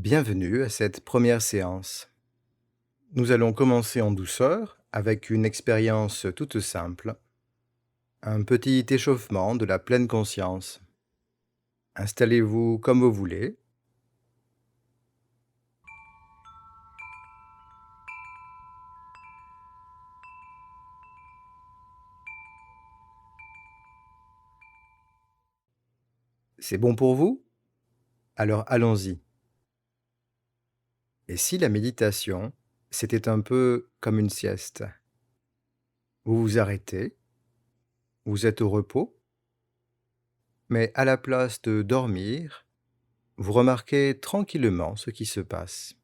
Bienvenue à cette première séance. Nous allons commencer en douceur avec une expérience toute simple, un petit échauffement de la pleine conscience. Installez-vous comme vous voulez. C'est bon pour vous? Alors allons-y. Et si la méditation, c'était un peu comme une sieste? Vous vous arrêtez, vous êtes au repos, mais à la place de dormir, vous remarquez tranquillement ce qui se passe.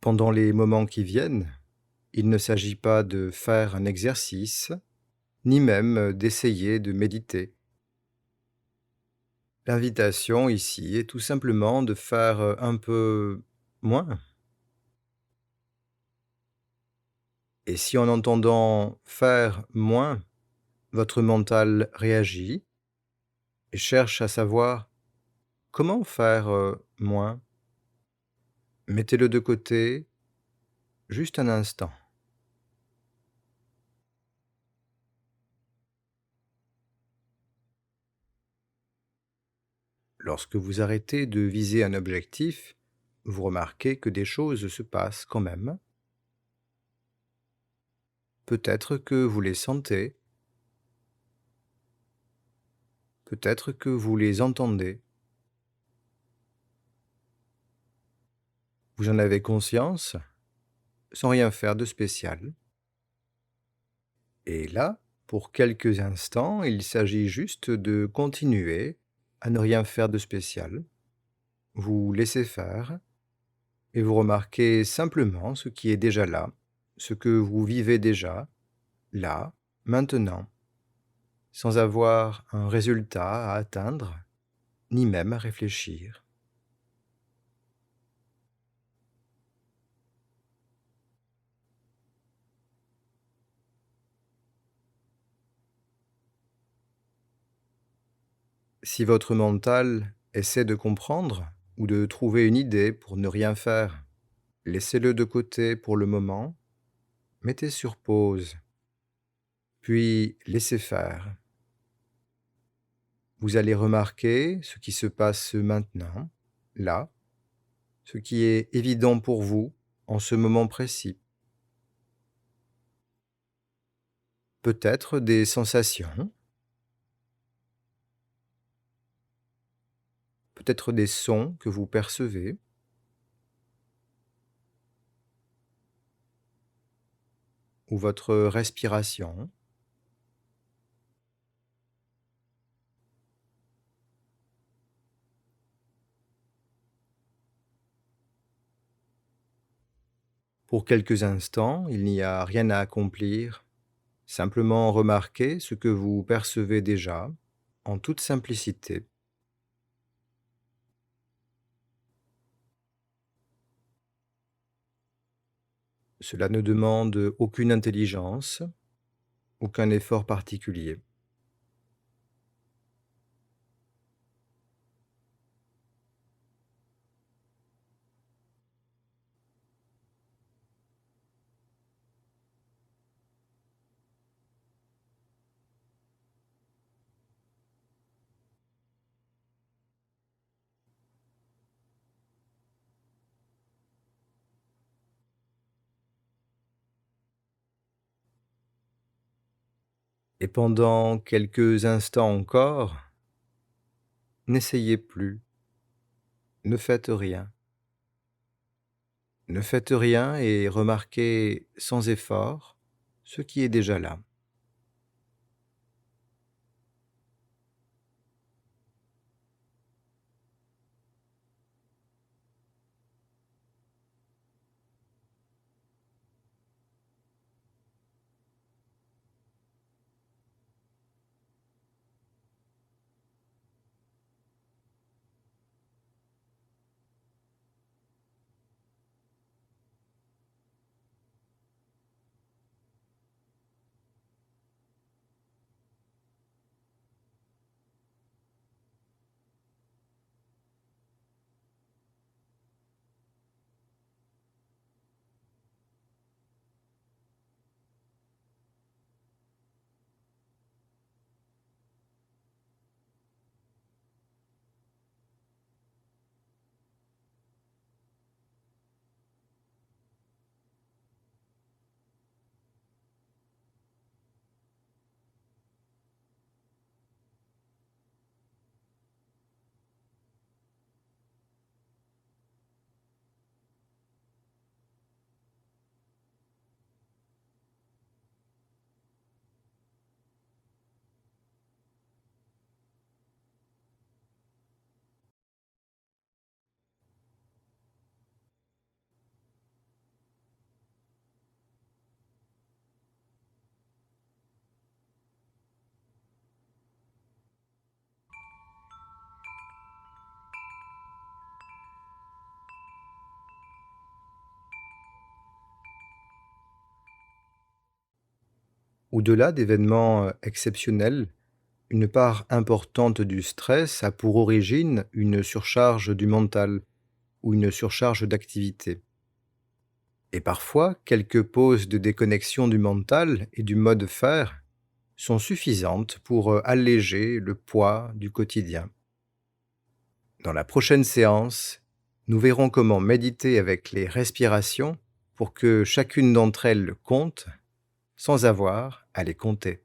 Pendant les moments qui viennent, il ne s'agit pas de faire un exercice, ni même d'essayer de méditer. L'invitation ici est tout simplement de faire un peu moins. Et si en entendant faire moins, votre mental réagit et cherche à savoir comment faire moins, mettez-le de côté juste un instant. Lorsque vous arrêtez de viser un objectif, vous remarquez que des choses se passent quand même. Peut-être que vous les sentez, peut-être que vous les entendez. Vous en avez conscience sans rien faire de spécial. Et là, pour quelques instants, il s'agit juste de continuer à ne rien faire de spécial. Vous laissez faire et vous remarquez simplement ce qui est déjà là, ce que vous vivez déjà, là, maintenant, sans avoir un résultat à atteindre, ni même à réfléchir. Si votre mental essaie de comprendre ou de trouver une idée pour ne rien faire, laissez-le de côté pour le moment, mettez sur pause, puis laissez faire. Vous allez remarquer ce qui se passe maintenant, là, ce qui est évident pour vous en ce moment précis. Peut-être des sensations, peut-être des sons que vous percevez, ou votre respiration. Pour quelques instants, il n'y a rien à accomplir, simplement remarquez ce que vous percevez déjà, en toute simplicité. Cela ne demande aucune intelligence, aucun effort particulier. Et pendant quelques instants encore, n'essayez plus, ne faites rien. Ne faites rien et remarquez sans effort ce qui est déjà là. Au-delà d'événements exceptionnels, une part importante du stress a pour origine une surcharge du mental ou une surcharge d'activité. Et parfois, quelques pauses de déconnexion du mental et du mode faire sont suffisantes pour alléger le poids du quotidien. Dans la prochaine séance, nous verrons comment méditer avec les respirations pour que chacune d'entre elles compte sans avoir à les compter.